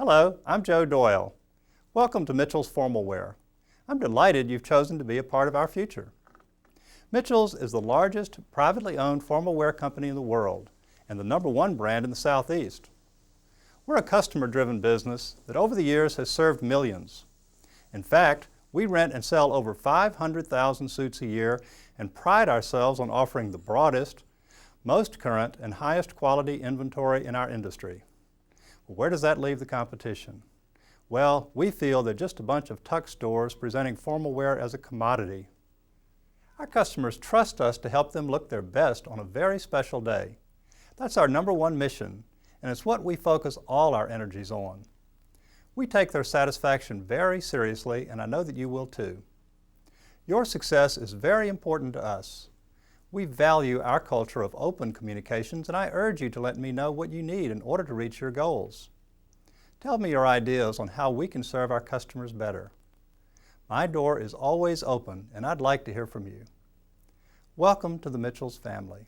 Hello, I'm Joe Doyle. Welcome to Mitchell's Formal Wear. I'm delighted you've chosen to be a part of our future. Mitchell's is the largest privately owned formal wear company in the world and the #1 brand in the Southeast. We're a customer-driven business that over the years has served millions. In fact, we rent and sell over 500,000 suits a year and pride ourselves on offering the broadest, most current, and highest quality inventory in our industry. Well, where does that leave the competition? Well, we feel they're just a bunch of tuck stores presenting formal wear as a commodity. Our customers trust us to help them look their best on a very special day. That's our #1 mission, and it's what we focus all our energies on. We take their satisfaction very seriously, and I know that you will too. Your success is very important to us. We value our culture of open communications, and I urge you to let me know what you need in order to reach your goals. Tell me your ideas on how we can serve our customers better. My door is always open, and I'd like to hear from you. Welcome to the Mitchell's family.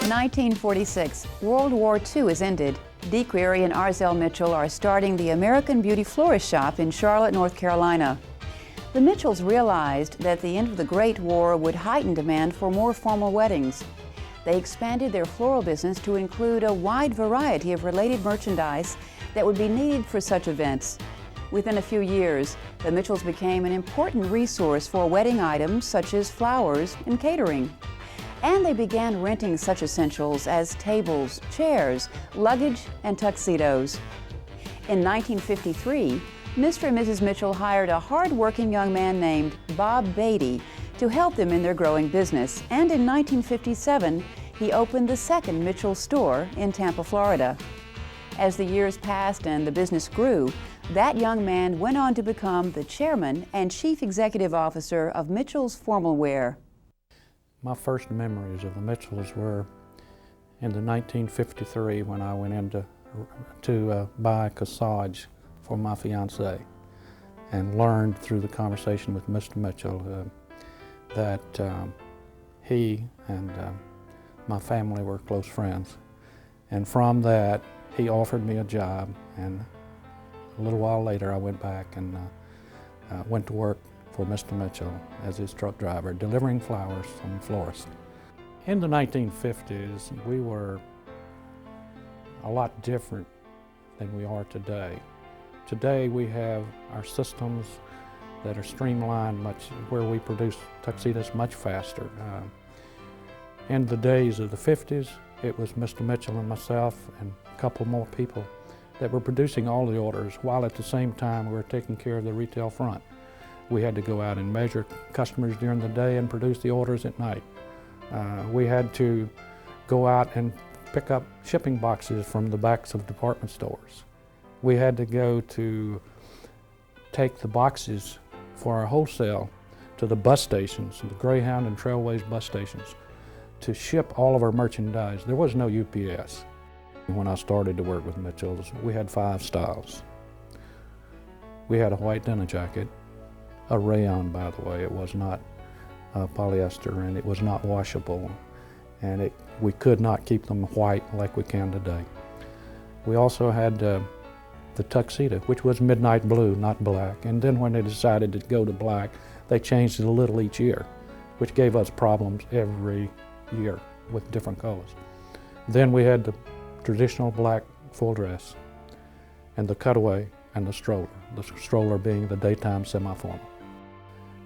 In 1946, World War II has ended. Dee Query and Arzell Mitchell are starting the American Beauty Florist Shop in Charlotte, North Carolina. The Mitchells realized that the end of the Great War would heighten demand for more formal weddings. They expanded their floral business to include a wide variety of related merchandise that would be needed for such events. Within a few years, the Mitchells became an important resource for wedding items such as flowers and catering. And they began renting such essentials as tables, chairs, luggage, and tuxedos. In 1953, Mr. and Mrs. Mitchell hired a hard-working young man named Bob Beatty to help them in their growing business, and in 1957, he opened the second Mitchell store in Tampa, Florida. As the years passed and the business grew, that young man went on to become the chairman and chief executive officer of Mitchell's Formal Wear. My first memories of the Mitchells were in the 1953 when I went in to buy a corsage for my fiancée, and learned through the conversation with Mr. Mitchell that he and my family were close friends. And from that, he offered me a job, and a little while later I went back and went to work for Mr. Mitchell as his truck driver, delivering flowers from the florist. In the 1950s, we were a lot different than we are today. Today we have our systems that are streamlined, where we produce tuxedos much faster. In the days of the 50s, it was Mr. Mitchell and myself and a couple more people that were producing all the orders, while at the same time we were taking care of the retail front. We had to go out and measure customers during the day and produce the orders at night. We had to go out and pick up shipping boxes from the backs of department stores. We had to go to take the boxes for our wholesale to the bus stations, the Greyhound and Trailways bus stations, to ship all of our merchandise. There was no UPS. When I started to work with Mitchell's, we had 5 styles. We had a white denim jacket, a rayon, by the way. It was not polyester, and it was not washable, and we could not keep them white like we can today. We also had the tuxedo, which was midnight blue, not black, and then when they decided to go to black, they changed it a little each year, which gave us problems every year with different colors. Then we had the traditional black full dress, and the cutaway, and the stroller being the daytime semi-formal.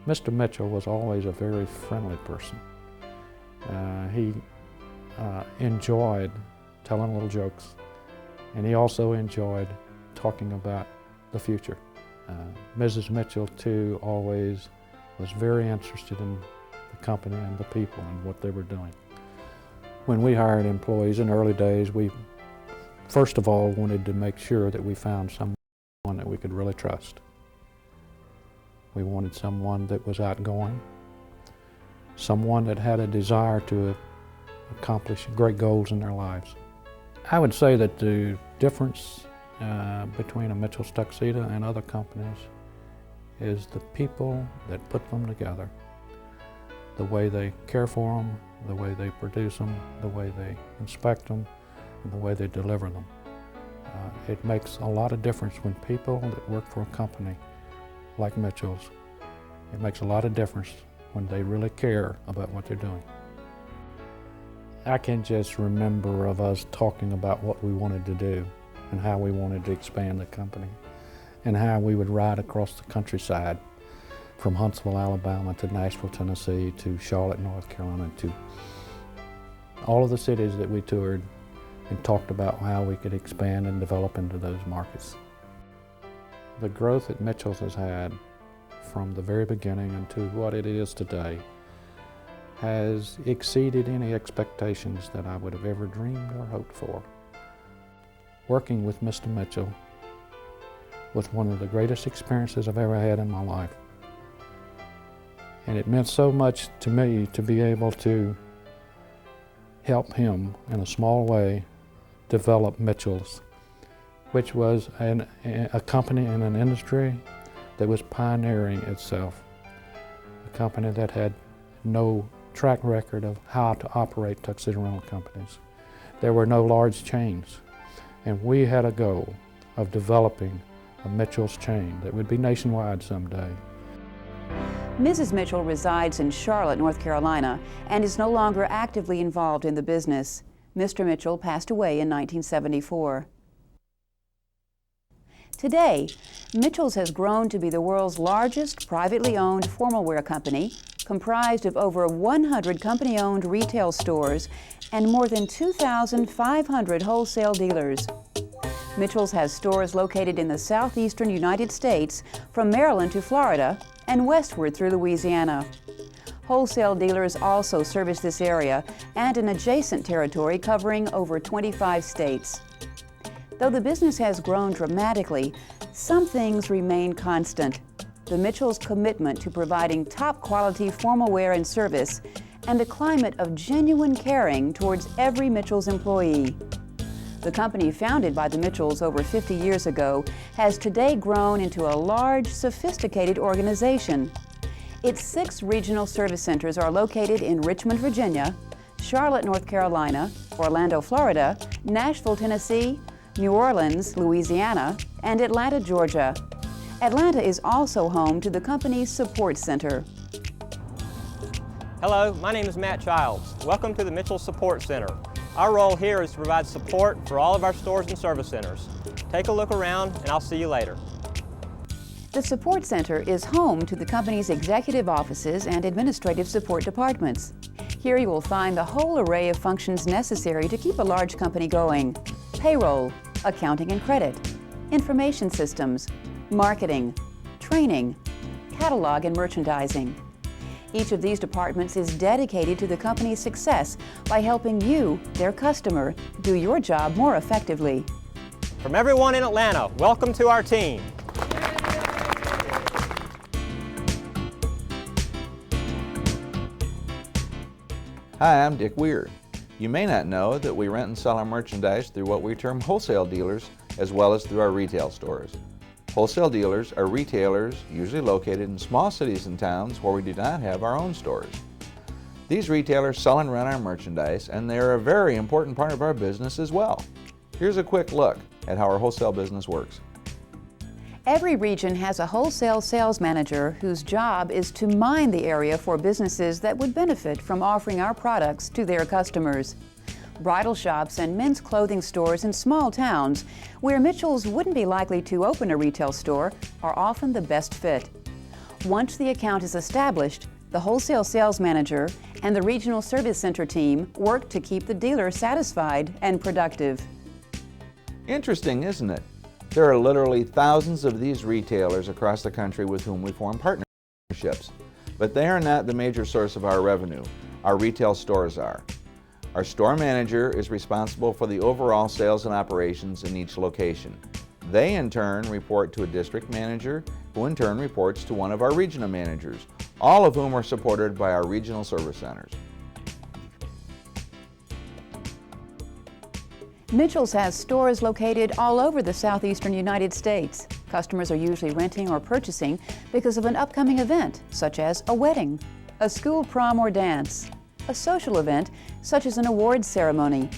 Mr. Mitchell was always a very friendly person. He enjoyed telling little jokes, and he also enjoyed talking about the future. Mrs. Mitchell, too, always was very interested in the company and the people and what they were doing. When we hired employees in the early days, we first of all wanted to make sure that we found someone that we could really trust. We wanted someone that was outgoing, someone that had a desire to accomplish great goals in their lives. I would say that the difference between a Mitchell's tuxedo and other companies is the people that put them together. the way they care for them, the way they produce them, the way they inspect them, and the way they deliver them. It makes a lot of difference when people that work for a company like Mitchell's, it makes a lot of difference when they really care about what they're doing. I can just remember of us talking about what we wanted to do and how we wanted to expand the company and how we would ride across the countryside from Huntsville, Alabama to Nashville, Tennessee to Charlotte, North Carolina, to all of the cities that we toured and talked about how we could expand and develop into those markets. The growth that Mitchell's has had from the very beginning into what it is today has exceeded any expectations that I would have ever dreamed or hoped for. Working with Mr. Mitchell was one of the greatest experiences I've ever had in my life. And it meant so much to me to be able to help him in a small way develop Mitchell's, which was a company in an industry that was pioneering itself, a company that had no track record of how to operate tuxedo rental companies. There were no large chains, and we had a goal of developing a Mitchell's chain that would be nationwide someday. Mrs. Mitchell resides in Charlotte, North Carolina, and is no longer actively involved in the business. Mr. Mitchell passed away in 1974. Today, Mitchell's has grown to be the world's largest privately owned formal wear company, comprised of over 100 company-owned retail stores and more than 2,500 wholesale dealers. Mitchell's has stores located in the southeastern United States, from Maryland to Florida, and westward through Louisiana. Wholesale dealers also service this area and an adjacent territory covering over 25 states. Though the business has grown dramatically, some things remain constant. The Mitchell's commitment to providing top quality formal wear and service, and a climate of genuine caring towards every Mitchell's employee. The company, founded by the Mitchells over 50 years ago, has today grown into a large, sophisticated organization. Its 6 regional service centers are located in Richmond, Virginia, Charlotte, North Carolina, Orlando, Florida, Nashville, Tennessee, New Orleans, Louisiana, and Atlanta, Georgia. Atlanta is also home to the company's support center. Hello, my name is Matt Childs. Welcome to the Mitchell Support Center. Our role here is to provide support for all of our stores and service centers. Take a look around and I'll see you later. The Support Center is home to the company's executive offices and administrative support departments. Here you will find the whole array of functions necessary to keep a large company going: payroll, accounting and credit, information systems, marketing, training, catalog and merchandising. Each of these departments is dedicated to the company's success by helping you, their customer, do your job more effectively. From everyone in Atlanta, welcome to our team. Hi, I'm Dick Weir. You may not know that we rent and sell our merchandise through what we term wholesale dealers, as well as through our retail stores. Wholesale dealers are retailers usually located in small cities and towns where we do not have our own stores. These retailers sell and rent our merchandise, and they are a very important part of our business as well. Here's a quick look at how our wholesale business works. Every region has a wholesale sales manager whose job is to mine the area for businesses that would benefit from offering our products to their customers. Bridal shops and men's clothing stores in small towns where Mitchell's wouldn't be likely to open a retail store are often the best fit. Once the account is established, the wholesale sales manager and the regional service center team work to keep the dealer satisfied and productive. Interesting, isn't it? There are literally thousands of these retailers across the country with whom we form partnerships, but they are not the major source of our revenue. Our retail stores are. Our store manager is responsible for the overall sales and operations in each location. They in turn report to a district manager, who in turn reports to one of our regional managers, all of whom are supported by our regional service centers. Mitchell's has stores located all over the southeastern United States. Customers are usually renting or purchasing because of an upcoming event, such as a wedding, a school prom or dance, a social event such as an awards ceremony,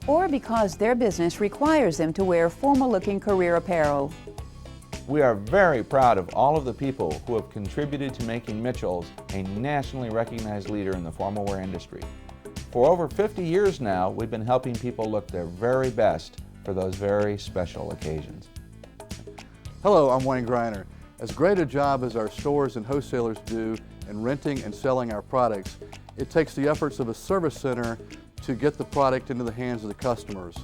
or because their business requires them to wear formal-looking career apparel. We are very proud of all of the people who have contributed to making Mitchell's a nationally recognized leader in the formal wear industry. For over 50 years now, we've been helping people look their very best for those very special occasions. Hello, I'm Wayne Greiner. As great a job as our stores and wholesalers do in renting and selling our products, it takes the efforts of a service center to get the product into the hands of the customers.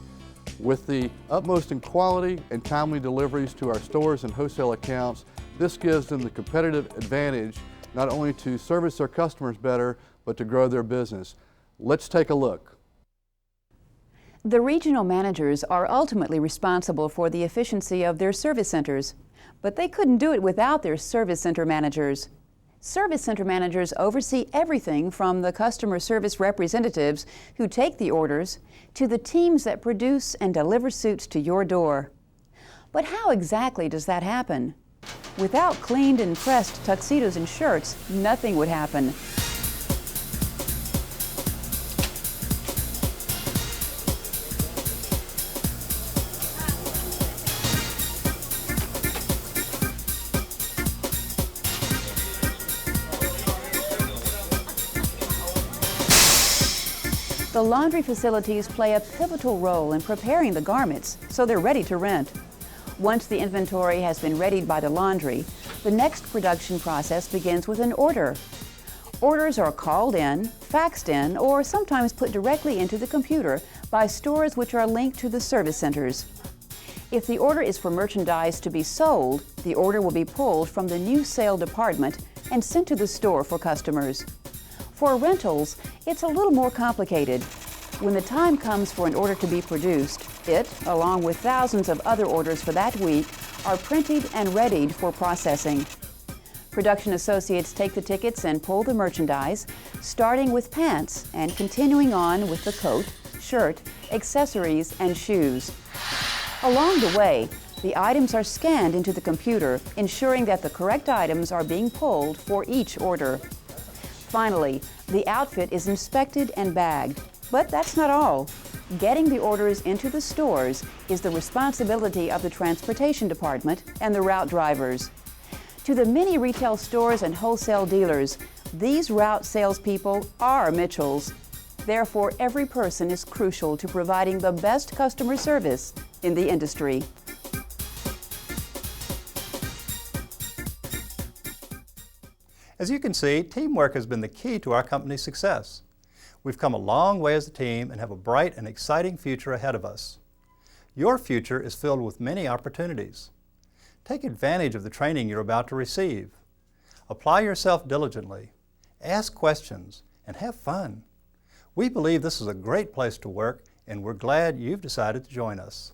With the utmost in quality and timely deliveries to our stores and wholesale accounts, this gives them the competitive advantage not only to service their customers better, but to grow their business. Let's take a look. The regional managers are ultimately responsible for the efficiency of their service centers, but they couldn't do it without their service center managers. Service center managers oversee everything from the customer service representatives who take the orders to the teams that produce and deliver suits to your door. But how exactly does that happen? Without cleaned and pressed tuxedos and shirts, nothing would happen. The laundry facilities play a pivotal role in preparing the garments so they're ready to rent. Once the inventory has been readied by the laundry, the next production process begins with an order. Orders are called in, faxed in, or sometimes put directly into the computer by stores which are linked to the service centers. If the order is for merchandise to be sold, the order will be pulled from the new sale department and sent to the store for customers. For rentals, it's a little more complicated. When the time comes for an order to be produced, it, along with thousands of other orders for that week, are printed and readied for processing. Production associates take the tickets and pull the merchandise, starting with pants and continuing on with the coat, shirt, accessories, and shoes. Along the way, the items are scanned into the computer, ensuring that the correct items are being pulled for each order. Finally, the outfit is inspected and bagged. But that's not all. Getting the orders into the stores is the responsibility of the transportation department and the route drivers. To the many retail stores and wholesale dealers, these route salespeople are Mitchell's. Therefore, every person is crucial to providing the best customer service in the industry. As you can see, teamwork has been the key to our company's success. We've come a long way as a team and have a bright and exciting future ahead of us. Your future is filled with many opportunities. Take advantage of the training you're about to receive. Apply yourself diligently, ask questions, and have fun. We believe this is a great place to work, and we're glad you've decided to join us.